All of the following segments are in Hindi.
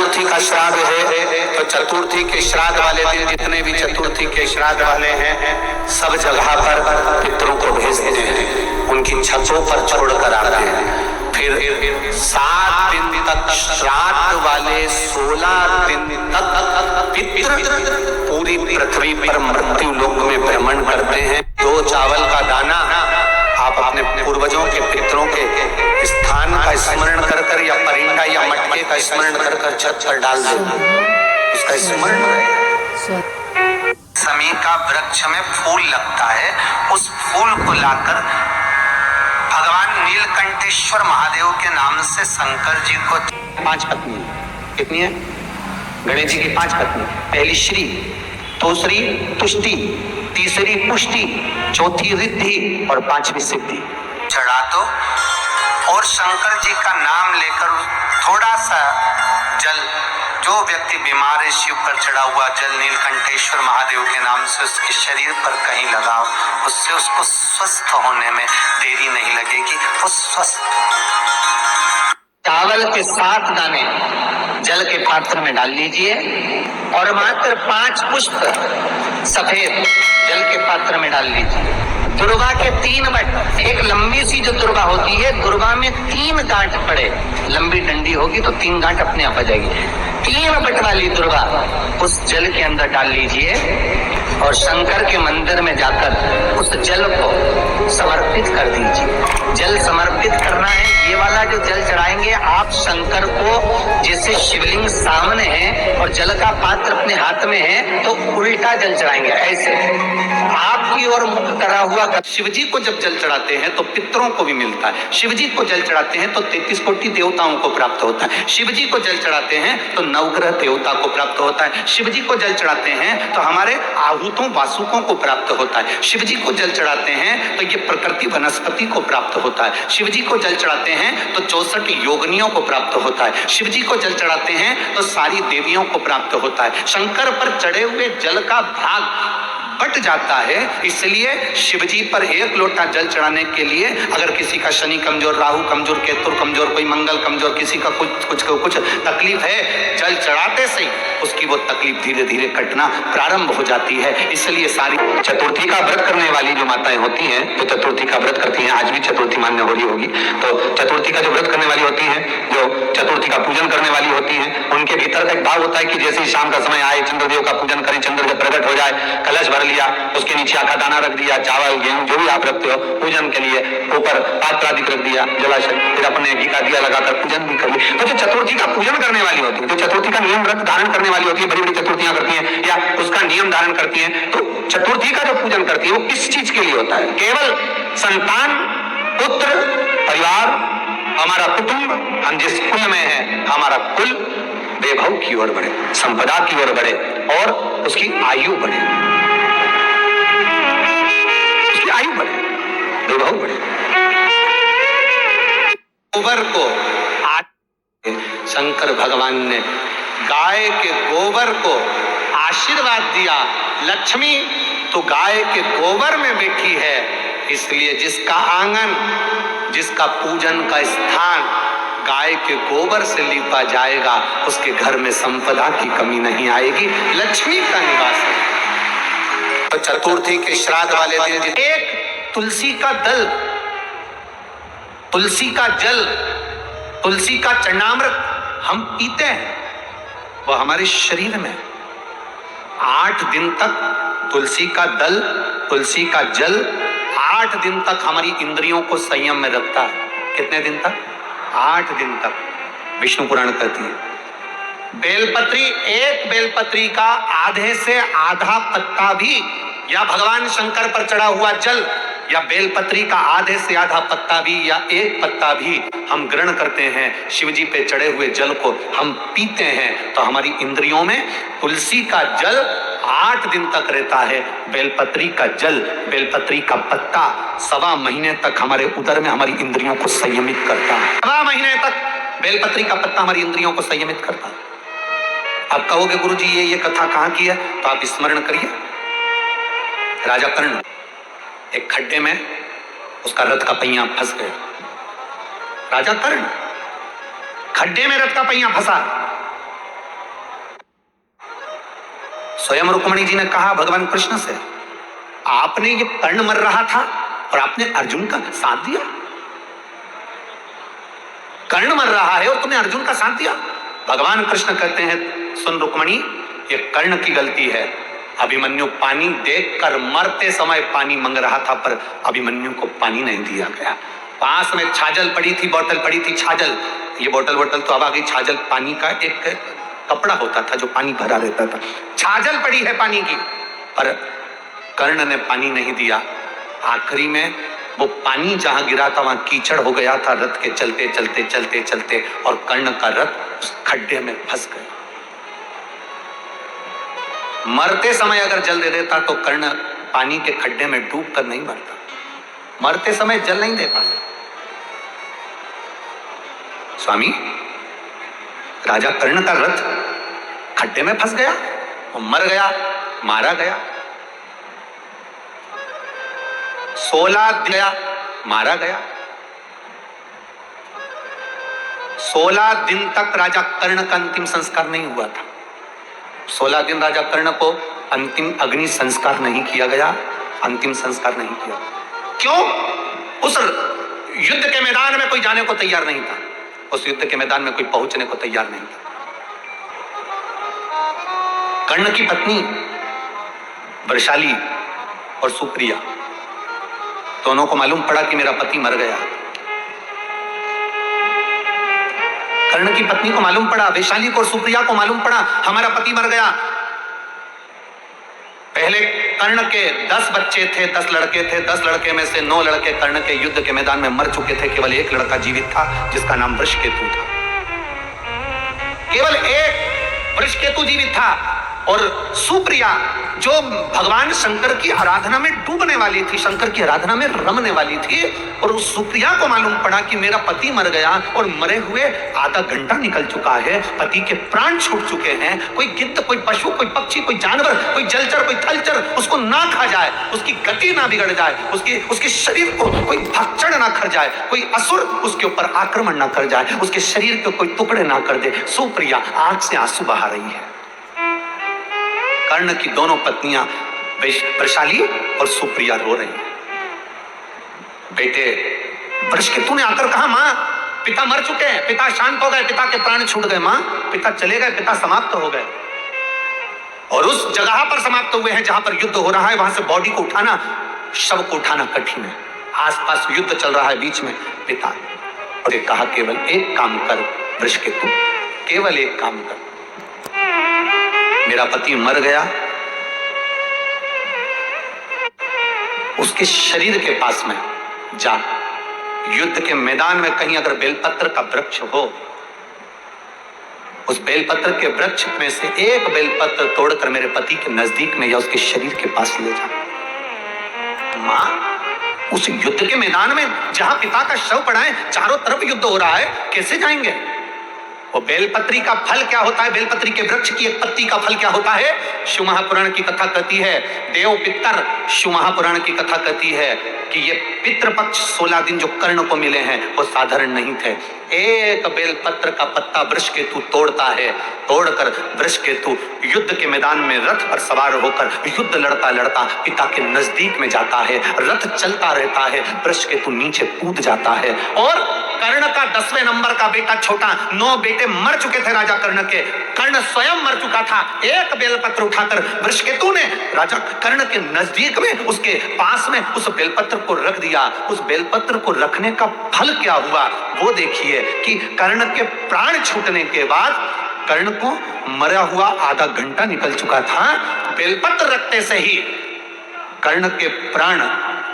चतुर्थी का श्राद्ध है, तो चतुर्थी के श्राद्ध वाले दिन जितने भी चतुर्थी के श्राद्ध वाले हैं सब जगह पर पितरों को भेजते हैं, उनकी छतों पर छोड़कर आते हैं। फिर 7 दिन तक श्राद्ध वाले 16 दिन तक पितृ पूरी पृथ्वी पर मृत्यु लोक में भ्रमण करते हैं। 2 चावल का दाना आप अपने पूर्वजों के पितरों के स्थान का स्मरण कर कर या परिंदा या मटके का स्मरण कर कर छत पर डाल दो, उसका स्मरण रहेगा। समी का वृक्ष में फूल लगता है, उस फूल को लाकर भगवान नीलकंठेश्वर महादेव के नाम से शंकर जी को 5 पत्नी, कितनी है? गणेश जी की 5 पत्नी, पहली श्री, दूसरी तुष्टि, तीसरी पुष्टि, चौथी रिद्धि और 5वीं सिद्धि चढ़ा दो। और शंकर जी का नाम लेकर थोड़ा सा जल, जो व्यक्ति बीमार है शिव पर चढ़ा हुआ जल नीलकंठेश्वर महादेव के नाम से उसके शरीर पर कहीं लगाओ, उससे उसको स्वस्थ होने में देरी नहीं लगेगी, वो स्वस्थ। चावल के 7 दाने जल के पात्र में डाल लीजिए और मात्र 5 पुष्प सफेद जल के पात्र में डाल लीजिए। दुर्वा के 3 बट, एक लंबी सी जो दुर्वा होती है, दुर्वा में 3 गांठ पड़े, लंबी डंडी होगी तो 3 गांठ अपने आप आ जाएगी। 3 बट वाली दुर्वा उस जल के अंदर डाल लीजिए और शंकर के मंदिर में जाकर उस जल को समर्पित कर दीजिए। जल समर्पित करना है, ये वाला जो जल चढ़ाएंगे आप शंकर को, जैसे शिवलिंग सामने है और जल का पात्र अपने हाथ में है तो उल्टा जल चढ़ाएंगे, ऐसे आपकी ओर मुख करा हुआ। शिवजी को जब जल चढ़ाते हैं तो पितरों को भी मिलता है, शिवजी को जल चढ़ाते हैं तो 33 कोटि देवताओं को प्राप्त होता है, शिवजी को जल चढ़ाते हैं तो नवग्रह देवता को प्राप्त होता है, शिवजी को जल चढ़ाते हैं तो हमारे आहूतों वासुकों को प्राप्त होता है, शिवजी को जल चढ़ाते हैं तो ये प्रकृति वनस्पति को प्राप्त होता है, शिवजी को जल चढ़ाते हैं तो 64 योगिनियों को प्राप्त होता है, शिवजी को जल चढ़ाते हैं तो सारी देवियों को प्राप्त होता है। शंकर पर चढ़े हुए जल का भाग बट जाता है, इसलिए शिवजी पर 1 लोटा जल चढ़ाने के लिए अगर किसी का शनि कमजोर, राहु कमजोर, केतु कमजोर, कोई मंगल कमजोर, किसी का कुछ तकलीफ है, जल चढ़ाते से उसकी वो तकलीफ धीरे धीरे कटना प्रारंभ हो जाती है। इसलिए सारी चतुर्थी का व्रत करने वाली जो माताएं होती हैं तो चतुर्थी का व्रत करती हैं, आज भी चतुर्थी मान्य हो रही होगी, तो चतुर्थी का जो व्रत करने वाली होती है, जो चतुर्थी का पूजन करने वाली होती है, उनके भीतर का एक भाव होता है कि जैसे ही शाम का समय आए चंद्रदेव का पूजन करें, चंद्र जब प्रकट हो जाए, कलश भर लिया, उसके नीचे आखा दाना रख दिया, चावल गेहूं जो भी आप रखते हो पूजन के लिए, ऊपर पात्र आदि रख दिया, जलाशय, फिर अपने घी का दिया लगाकर पूजन भी कर लिया। तो जो चतुर्थी का पूजन करने वाली होती है, तो चतुर्थी का नियम व्रत धारण करने वाली होती है, बड़ी बड़ी चतुर्थियां करती हैं या उसका नियम धारण करती हैं, तो चतुर्थी का जो पूजन करती है वो किस चीज के लिए होता है? केवल संतान, पुत्र, परिवार, हमारा कुटुंब, हम जिस कुल में है हमारा कुल वैभव की ओर बढ़े, संपदा की ओर बढ़े और उसकी आयु बढ़े, उसकी आयु बढ़े, वैभव बढ़े। गोबर को शंकर भगवान ने गाय के गोबर को आशीर्वाद दिया, लक्ष्मी तो गाय के गोबर में बैठी है, इसलिए जिसका आंगन, जिसका पूजन का स्थान गाय के गोबर से लीपा जाएगा उसके घर में संपदा की कमी नहीं आएगी, लक्ष्मी का निवास है। तो चतुर्थी के श्राद्ध वाले दिन एक तुलसी का दल, तुलसी का जल, तुलसी का चरणामृत हम पीते हैं, वो हमारे शरीर में 8 दिन तक तुलसी का दल, तुलसी का जल 8 दिन तक हमारी इंद्रियों को संयम में रखता है। कितने दिन तक? 8 दिन तक। विष्णु पुराण कहती है बेलपत्री, एक बेलपत्री का आधे से आधा पत्ता भी या भगवान शंकर पर चढ़ा हुआ जल या बेलपत्री का आधे से आधा पत्ता भी या एक पत्ता भी हम ग्रहण करते हैं, शिवजी पे चढ़े हुए जल को हम पीते हैं, तो हमारी इंद्रियों में तुलसी का जल 8 दिन तक रहता है, बेलपत्री का जल, बेलपत्री का पत्ता 1.25 महीने तक हमारे उदर में हमारी इंद्रियों को संयमित करता है। 1.25 महीने तक बेलपत्री का पत्ता हमारी इंद्रियों को संयमित करता है। आप कहोगे गुरुजी ये कथा कहाँ की है, तो आप स्मरण करिए। राजा कर्ण एक खड्डे में उसका रथ का पहिया फंस गया। राजा कर्ण खड्डे में रथ का पहिया फंसा, स्वयं रुक्मणी जी ने कहा भगवान कृष्ण से, आपने ये कर्ण मर रहा था और आपने अर्जुन का साथ दिया। कर्ण मर रहा है और तुमने अर्जुन का साथ दिया। भगवान कृष्ण कहते हैं, सुन रुक्मणी, ये कर्ण की गलती है। अभिमन्यु पानी देखकर मरते समय पानी मांग रहा था, पर अभिमन्यु को पानी नहीं दिया गया। पास में छाजल पड़ी थी, बोतल पड़ी थी, छाजल, ये बोतल तो अब आ गई, छाजल पानी का एक कपड़ा होता था जो पानी भरा रहता था। छाजल पड़ी है पानी की, पर कर्ण ने पानी नहीं दिया। आखिरी में वो पानी जहां गिरा था वहां कीचड़ हो गया था रथ के चलते चलते चलते चलते, और कर्ण का रथ उस खड्डे में फंस गया। मरते समय अगर जल दे देता तो कर्ण पानी के खड्डे में डूब कर नहीं मरता। मरते समय जल नहीं दे पाया। स्वामी, राजा कर्ण का रथ खड्डे में फंस गया और मर गया, मारा गया। 16 दिन गया, मारा गया। 16 दिन तक राजा कर्ण का अंतिम संस्कार नहीं हुआ था। 16 दिन राजा कर्ण को अंतिम अग्नि संस्कार नहीं किया गया, अंतिम संस्कार नहीं किया। क्यों? उस युद्ध के मैदान में कोई जाने को तैयार नहीं था, उस युद्ध के मैदान में कोई पहुंचने को तैयार नहीं था। कर्ण की पत्नी वृषाली और सुप्रिया दोनों को मालूम पड़ा कि मेरा पति मर गया। कर्ण की पत्नी को मालूम पड़ा, वैशाली को और सुप्रिया को मालूम पड़ा हमारा पति मर गया। पहले कर्ण के 10 बच्चे थे, 10 लड़के थे। 10 लड़के में से 9 लड़के कर्ण के युद्ध के मैदान में मर चुके थे। केवल एक लड़का जीवित था जिसका नाम वृषकेतु था। केवल एक वृषकेतु जीवित था। और सुप्रिया जो भगवान शंकर की आराधना में डूबने वाली थी, शंकर की आराधना में रमने वाली थी, और उस सुप्रिया को मालूम पड़ा कि मेरा पति मर गया और मरे हुए आधा घंटा निकल चुका है, पति के प्राण छूट चुके हैं। कोई गिद्ध, कोई पशु, कोई पक्षी, कोई जानवर, कोई जलचर, कोई थलचर उसको ना खा जाए, उसकी गति ना बिगड़ जाए, उसके शरीर को कोई भक्षण ना कर जाए, कोई असुर उसके ऊपर आक्रमण ना कर जाए, उसके शरीर के कोई टुकड़े ना कर दे। सुप्रिया आंख से आंसू बहा रही है। कर्ण की दोनों पत्नियां वृषाली और सुप्रिया रो रही हैं। बेटे वृषकेतु ने आकर कहा, मां, पिता मर चुके हैं, पिता शांत हो गए, पिता के प्राण छूट गए। मां, पिता चले गए, पिता समाप्त हो गए। और उस जगह पर समाप्त हुए हैं जहां पर युद्ध हो रहा है। वहां से बॉडी को उठाना, शव को उठाना कठिन है। आसपास युद्ध चल रहा है, बीच में पिता। और कहा, केवल एक काम कर वृषकेतु, केवल एक काम कर। मेरा पति मर गया, उसके शरीर के पास में जा, युद्ध के मैदान में कहीं अगर बेलपत्र का वृक्ष हो, उस बेलपत्र के वृक्ष में से एक बेलपत्र तोड़कर मेरे पति के नजदीक में या उसके शरीर के पास ले जा। मां, उस युद्ध के मैदान में जहां पिता का शव पड़ा है, चारों तरफ युद्ध हो रहा है, कैसे जाएंगे? वो बेलपत्री का फल क्या होता है? बेलपत्री के वृक्ष की एक पत्ती का फल क्या होता है? शिव महापुराण की कथा कहती है, देव पितर, शिव महापुराण की कथा कहती है कि ये पितृपक्ष 16 दिन जो कर्ण को मिले हैं वो साधारण नहीं थे। एक बेलपत्र का पत्ता वृषकेतु तोड़ता है, तोड़कर वृषकेतु युद्ध के मैदान में रथ पर सवार होकर युद्ध लड़ता लड़ता पिता के नजदीक में जाता है। रथ चलता रहता है, वृषकेतु नीचे कूद जाता है। और कर्ण का 10वें नंबर का बेटा छोटा, 9 बेटे मर चुके थे राजा कर्ण के, कर्ण स्वयं मर चुका था। एक बेलपत्र उठाकर वृषकेतु ने राजा कर्ण के नजदीक में, उसके पास में उस बेलपत्र को रख दिया। उस बेलपत्र को रखने का फल क्या हुआ वो देखिए कि कर्ण के प्राण छूटने के बाद, कर्ण को मरा हुआ आधा घंटा निकल चुका था, बेलपत्र रखते से ही कर्ण के प्राण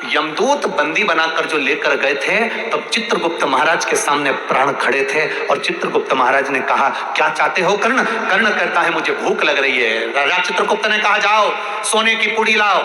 यमदूत बंदी बनाकर जो लेकर गए थे, तब चित्रगुप्त महाराज के सामने प्राण खड़े थे। और चित्रगुप्त महाराज ने कहा, क्या चाहते हो कर्ण? कर्ण कहता है, मुझे भूख लग रही है। राजा चित्रगुप्त ने कहा, जाओ सोने की पुड़ी लाओ,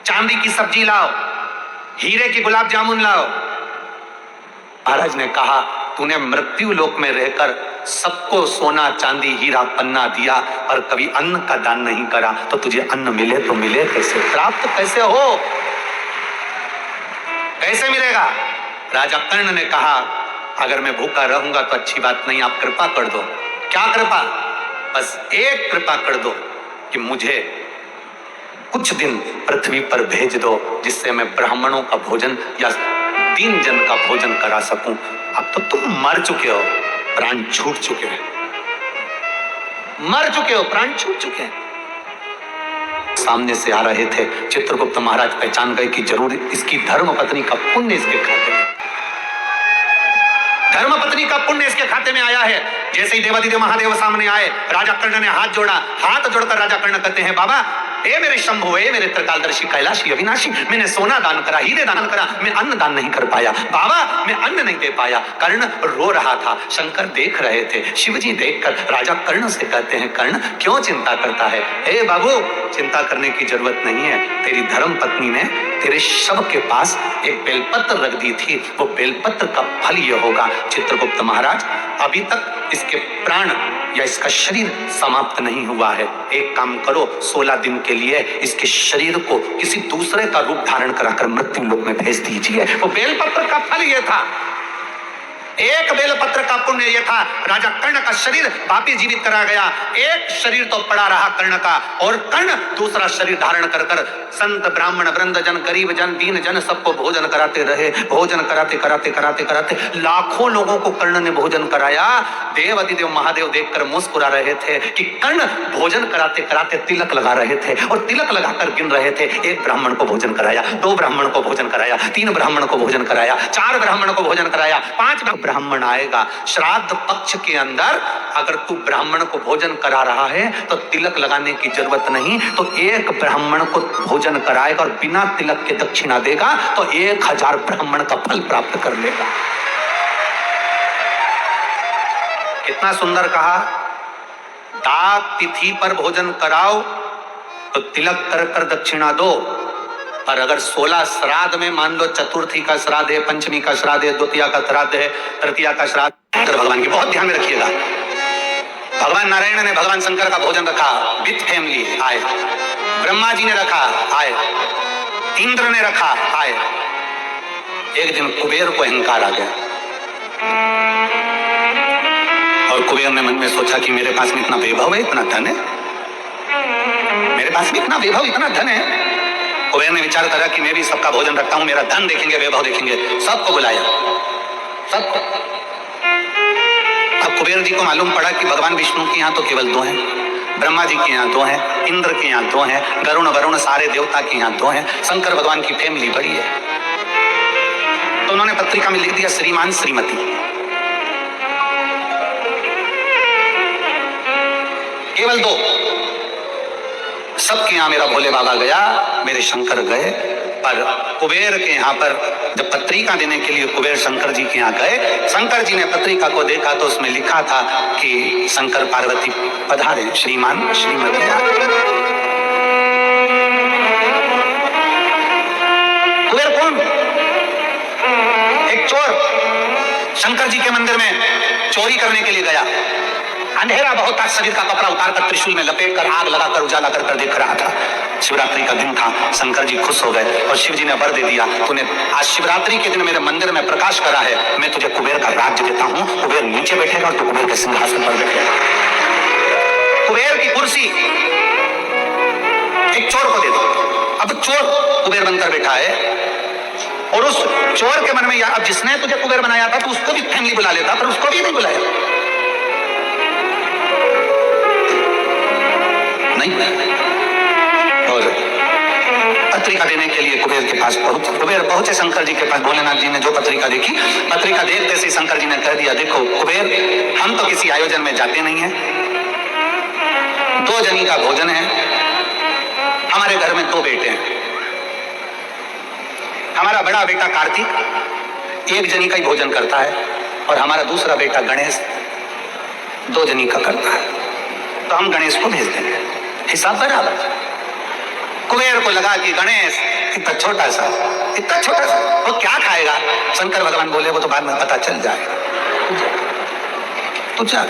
चांदी की सब्जी लाओ, हीरे की गुलाब जामुन लाओ। महाराज ने कहा, तूने मृत्यु लोक में रहकर सबको सोना चांदी हीरा पन्ना दिया और कभी अन्न का दान नहीं करा, तो तुझे अन्न मिले तो मिले कैसे, प्राप्त कैसे हो, कैसे मिलेगा? राजा कर्ण ने कहा, अगर मैं भूखा रहूंगा तो अच्छी बात नहीं, आप कृपा कर दो। क्या कृपा? बस एक कृपा कर दो, कि मुझे कुछ दिन पृथ्वी पर भेज दो जिससे मैं ब्राह्मणों का भोजन या दीन जन का भोजन करा सकूं। अब तो तुम मर चुके हो, प्राण छूट चुके हैं, मर चुके हो, प्राण छूट चुके हैं। सामने से आ रहे थे, चित्रगुप्त महाराज पहचान गए कि जरूर इसकी धर्मपत्नी का पुण्य इसके खाते में, धर्मपत्नी का पुण्य इसके खाते में आया है। जैसे ही देवादिदेव महादेव सामने आए, राजा कर्ण ने हाथ जोड़ा, हाथ जोड़कर राजा कर्ण कहते हैं, बाबा ए मेरे शंभु, ए मेरे त्रिकालदर्शी कैलाशी अविनाशी, मैंने सोना दान करा, हीरे दान करा, मैं अन्न दान नहीं कर पाया। बाबा मैं अन्न नहीं दे पाया। कर्ण रो रहा था, शंकर देख रहे थे। शिवजी देखकर राजा कर्ण से कहते हैं, कर्ण क्यों चिंता करता है? ए बाबू चिंता करने की जरूरत नहीं है, तेरी धर्म पत्नी ने तेरे शव के पास एक बेलपत्र रख दी थी, वो बेलपत्र का फल यह होगा। चित्रगुप्त महाराज अभी तक इसके प्राण या इसका शरीर समाप्त नहीं हुआ है, एक काम करो, 16 दिन के लिए इसके शरीर को किसी दूसरे का रूप धारण कराकर मृत्यु लोक में भेज दीजिए। वो बेलपत्र का फल यह था, एक बेलपत्र का पुण्य यह था। राजा कर्ण का शरीर वापिस जीवित करा गया, एक शरीर तो पड़ा रहा कर्ण का, और कर्ण दूसरा शरीर धारण कर कर संत ब्राह्मण वृंद जन, गरीब जन, दीन जन सबको भोजन कराते रहे। भोजन कराते कराते कराते कराते लाखों लोगों को कर्ण ने भोजन कराया। देव अधिदेव महादेव देखकर मुस्कुरा रहे थे कि कर्ण भोजन कराते कराते तिलक लगा रहे थे, और तिलक लगाकर गिन रहे थे। एक ब्राह्मण को भोजन कराया, 2 ब्राह्मण को भोजन कराया, 3 ब्राह्मण को भोजन कराया, 4 ब्राह्मण को भोजन कराया, 5 ब्राह्मण आएगा। श्राद्ध पक्ष के अंदर अगर तू ब्राह्मण को भोजन करा रहा है तो तिलक लगाने की जरूरत नहीं, तो एक ब्राह्मण को भोजन कराएगा और बिना तिलक के दक्षिणा देगा तो 1000 ब्राह्मण का फल प्राप्त कर लेगा। कितना सुंदर कहा, दाग तिथि पर भोजन कराओ तो तिलक कर कर दक्षिणा दो, पर अगर 16 श्राद्ध में मान लो चतुर्थी का श्राद्ध है, पंचमी का श्राद्ध है, द्वितीया का श्राद्ध है, तृतीया का श्राद्ध, तो भगवान की बहुत ध्यान में रखिएगा। भगवान नारायण ने भगवान शंकर का भोजन रखा, विथ फैमिली आए, ब्रह्मा जी ने रखा आए, इंद्र ने रखा आए। एक दिन कुबेर को अहंकार आ गया, और कुबेर ने मन में सोचा कि मेरे पास में इतना वैभव है, इतना धन है, मेरे पास में इतना वैभव, इतना धन है। कुबेर ने विचार करा कि मैं भी सबका भोजन रखता हूं, मेरा धन देखेंगे, वैभव देखेंगे, सबको बुलाया, सबको। अब कुबेर जी को मालूम पड़ा कि भगवान विष्णु के यहाँ तो केवल 2 हैं, ब्रह्मा जी के यहाँ 2 हैं, इंद्र के यहाँ 2 हैं, गरुण वरुण सारे देवता के यहाँ 2 हैं, शंकर भगवान की फैमिली बड़ी है। तो उन्होंने पत्रिका में लिख दिया, श्रीमान श्रीमती, केवल 2। सबके यहाँ मेरा भोले बाबा गया, मेरे शंकर गए, पर कुबेर के यहाँ पर जब पत्रिका देने के लिए कुबेर शंकर जी के यहाँ गए, शंकर जी ने पत्रिका को देखा तो उसमें लिखा था कि शंकर पार्वती पधारे, श्रीमान श्रीमती। कुबेर कौन? एक चोर शंकर जी के मंदिर में चोरी करने के लिए गया, अंधेरा बहुत था, शरीर का कपड़ा उतारकर त्रिशूल में लपेटकर आग लगाकर उजाला कर देख रहा था। शिवरात्रि का दिन था, शंकर जी खुश हो गए और शिव जी ने वर दे दिया, तूने आज शिवरात्रि के दिन मेरे मंदिर में प्रकाश करा है, मैं तुझे कुबेर का राज्य देता हूं, कुबेर नीचे बैठेगा और तू कुबेर के सिंहासन पर बैठेगा। कुबेर की कुर्सी एक चोर को दे दो। अब चोर कुबेर बनकर बैठा है, और उस चोर के मन में यार, अब जिसने तुझे कुबेर बनाया था तो उसको भी फैमिली बुला लेता, पर उसको भी नहीं बुलाया, नहीं। और पत्रिका देने के लिए कुबेर के पास कुबेर पहुंचे शंकर जी के पास। भोलेनाथ जी ने जो पत्रिका देखी, पत्रिका देखते से शंकर जी ने कह दिया, देखो कुबेर, हम तो किसी आयोजन में जाते नहीं हैं, 2 जनी का भोजन है, हमारे घर में 2 बेटे हैं, हमारा बड़ा बेटा कार्तिक 1 जनी का ही भोजन करता है, और हमारा दूसरा बेटा गणेश 2 जनी का करता है, तो हम गणेश को भेज देंगे, हिसाब बराबर। कुबेर को लगा कि गणेश इतना छोटा सा वो क्या खाएगा? शंकर भगवान बोले, वो तो बाद में पता चल जाएगा, तू जा।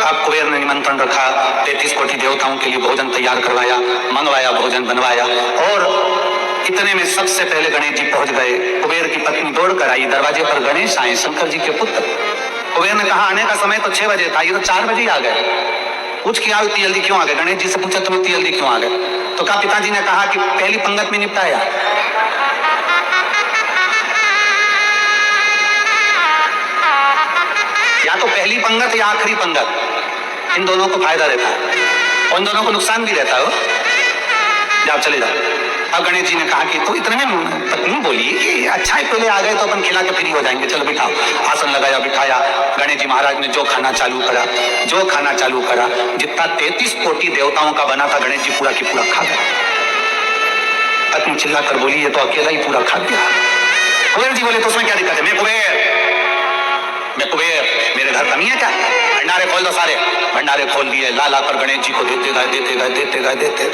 अब कुबेर ने निमंत्रण रखा, 33 कोटि देवताओं के लिए भोजन तैयार करवाया, मंगवाया, भोजन बनवाया, और इतने में सबसे पहले गणेश जी पहुंच गए। कुबेर की पत्नी दौड़ कर आई, दरवाजे पर गणेश आए, शंकर जी के पुत्र। कुबेर ने कहा आने का समय तो 6 बजे था, ये तो 4 बजे आ गए। पूछ के आओ इतनी जल्दी क्यों आ गए। गणेश जी से पूछा तुम इतनी जल्दी क्यों आ गए, तो कहा पिताजी ने कहा कि पहली पंगत में निपटाया। या तो पहली पंगत या आखिरी पंगत, इन दोनों को फायदा रहता है और इन दोनों को नुकसान भी रहता है। जाओ चले जाओ। अब गणेश जी ने कहा कि तो इतने में पत्नी बोली कि अच्छा है पहले आ गए तो अपन खिला के फ्री हो जाएंगे, चलो बिठाओ। आसन लगाया, बिठाया। गणेश जी महाराज ने जो खाना चालू करा, जितना 33 कोटि देवताओं का बना था गणेश जी पूरा की पूरा खा गए। पत्नी चिल्लाकर बोली ये तो अकेला ही पूरा खा गया। कुबेर जी बोले तो उसमें क्या दिक्कत है, मैं कुबेर, मेरे घर कमी है क्या, भंडारे खोल दो सारे। भंडारे खोल दिए, ला कर गणेश जी को देते गए।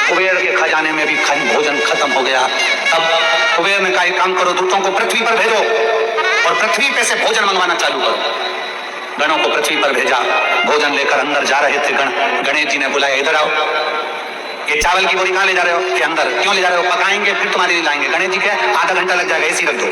कुबेर के खजाने में भी भोजन खत्म हो गया। तब कुबेर ने कहा एक काम करो, दूतों को पृथ्वी पर भेजो और पृथ्वी पे से भोजन मंगवाना चालू करो। गणों को पृथ्वी पर भेजा, भोजन लेकर अंदर जा रहे थे गणेश जी ने बुलाया इधर आओ। ये चावल की बोरी कहाँ ले जा रहे हो, कि अंदर। क्यों ले जा रहे हो, पकाएंगे फिर तुम्हारे लिए लाएंगे। गणेश जी क्या आधा घंटा लग जाएगा, ऐसी रख दो।